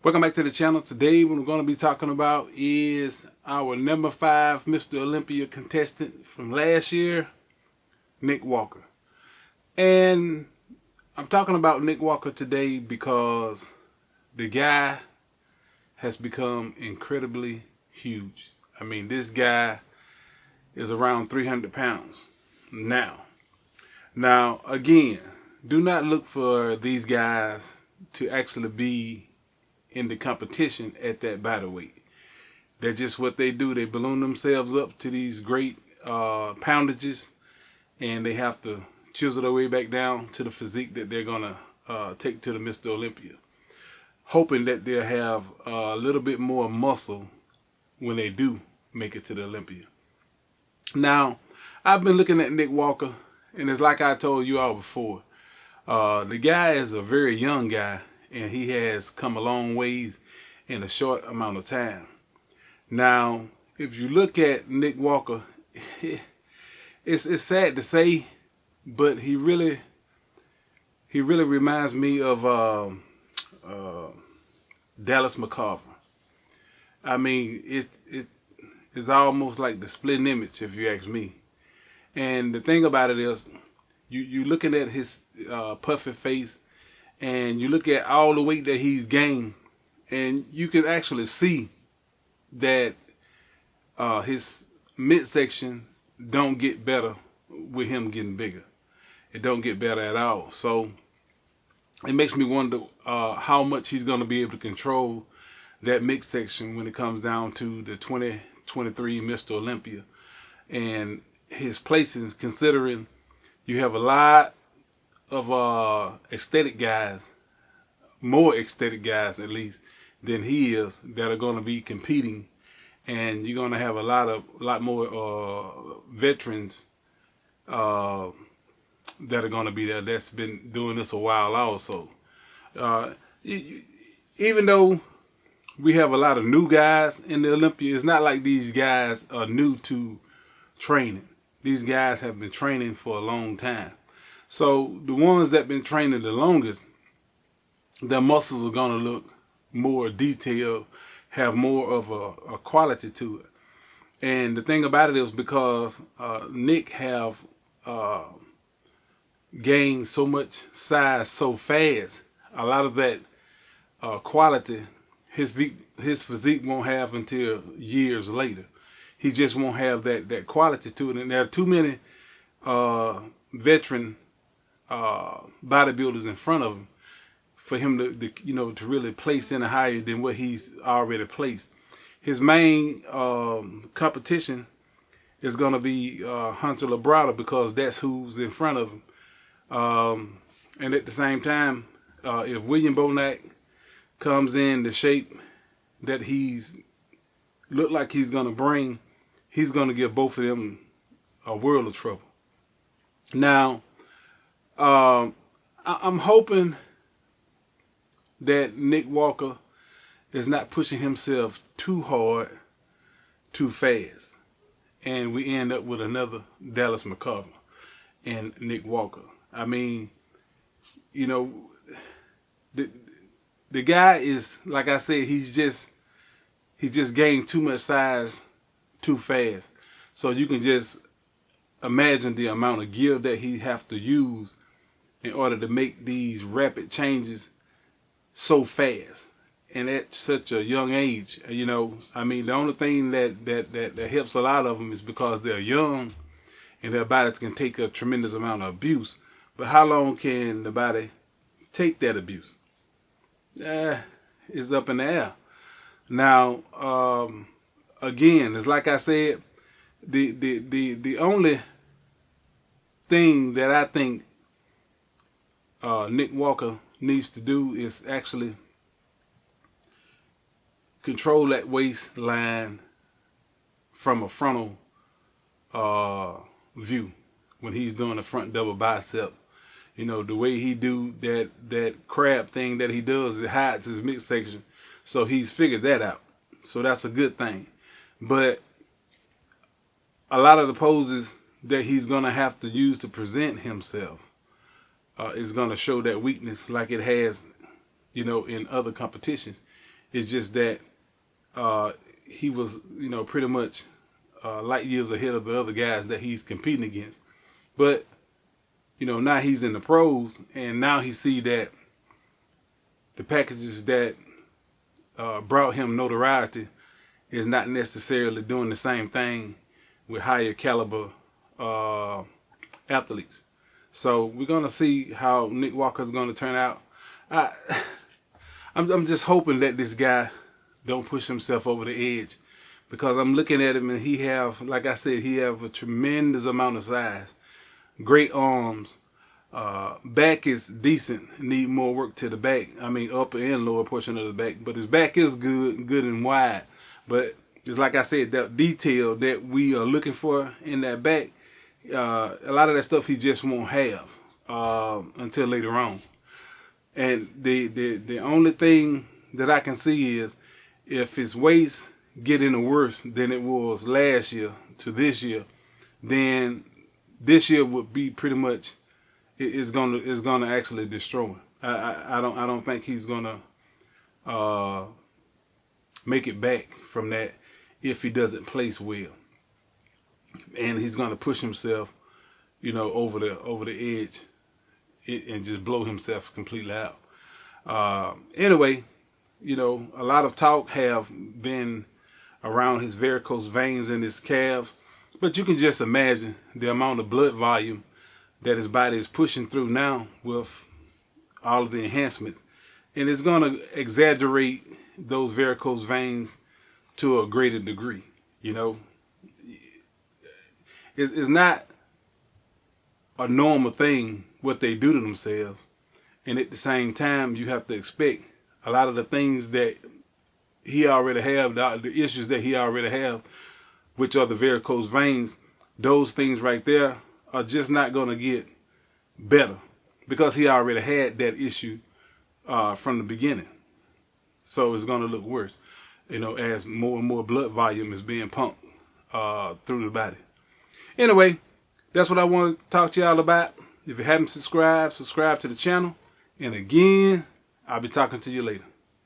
Welcome back to the channel. Today what we're going to be talking about is our number 5 Mr. Olympia contestant from last year, Nick Walker. And I'm talking about Nick Walker today because the guy has become incredibly huge. I mean, this guy is around 300 pounds now. Now, again, do not look for these guys to actually be in the competition at that body weight. That's just what they do. They balloon themselves up to these great poundages, and they have to chisel their way back down to the physique that they're gonna take to the Mr. Olympia, hoping that they'll have a little bit more muscle when they do make it to the Olympia. Now, I've been looking at Nick Walker, and it's like I told you all before. The guy is a very young guy, and he has come a long ways in a short amount of time. Now, if you look at Nick Walker, it's sad to say, but he really reminds me of Dallas McCarver. I mean, it's almost like the split image, if you ask me. And the thing about it is, you looking at his puffy face, and you look at all the weight that he's gained, and you can actually see that his midsection don't get better with him getting bigger. It don't get better at all. So it makes me wonder how much he's going to be able to control that midsection when it comes down to the 2023 Mr. Olympia and his placings, considering you have a lot of aesthetic guys, more aesthetic guys at least than he is, that are going to be competing, and you're going to have a lot more veterans that are going to be there that's been doing this a while also. Even though we have a lot of new guys in the Olympia, it's not like these guys are new to training. These guys have been training for a long time. So the ones that been training the longest, their muscles are going to look more detailed, have more of a quality to it. And the thing about it is, because Nick have gained so much size so fast, a lot of that quality his physique won't have until years later. He just won't have that quality to it. And there are too many veteran bodybuilders in front of him for him to really place any higher than what he's already placed. His main competition is going to be Hunter Labrada, because that's who's in front of him. And at the same time, if William Bonac comes in the shape that he's looked like he's going to bring, he's going to give both of them a world of trouble. Now, I'm hoping that Nick Walker is not pushing himself too hard, too fast, and we end up with another Dallas McCarver and Nick Walker. I mean, the guy is, like I said, he just gained too much size too fast. So you can just imagine the amount of gear that he have to use in order to make these rapid changes so fast and at such a young age. I mean, the only thing that helps a lot of them is because they're young and their bodies can take a tremendous amount of abuse. But how long can the body take that abuse? It's up in the air. Now, again, it's like I said, the only thing that I think Nick Walker needs to do is actually control that waistline from a frontal view when he's doing a front double bicep. The way he do that crab thing that he does, it hides his midsection. So he's figured that out. So that's a good thing. But a lot of the poses that he's going to have to use to present himself is going to show that weakness like it has, in other competitions. It's just that he was, pretty much light years ahead of the other guys that he's competing against. But, now he's in the pros, and now he see that the packages that brought him notoriety is not necessarily doing the same thing with higher caliber athletes. So we're gonna see how Nick Walker's gonna turn out. I'm just hoping that this guy don't push himself over the edge, because I'm looking at him and he have, like I said, he have a tremendous amount of size, great arms. Back is decent. Need more work to the back. I mean, upper and lower portion of the back. But his back is good and wide. But it's like I said, that detail that we are looking for in that back, a lot of that stuff he just won't have until later on. And the only thing that I can see is if his waist get any worse than it was last year to this year, then this year would be pretty much it's gonna actually destroy him. I don't think he's gonna make it back from that if he doesn't place well, and he's gonna push himself, over the edge, and just blow himself completely out. Anyway, a lot of talk have been around his varicose veins in his calves, but you can just imagine the amount of blood volume that his body is pushing through now with all of the enhancements. And it's going to exaggerate those varicose veins to a greater degree. It's not a normal thing what they do to themselves. And at the same time, you have to expect a lot of the things that he already have, the issues that he already have, which are the varicose veins, those things right there are just not going to get better, because he already had that issue from the beginning. So it's going to look worse, as more and more blood volume is being pumped through the body. Anyway, that's what I want to talk to y'all about. If you haven't subscribed, subscribe to the channel. And again, I'll be talking to you later.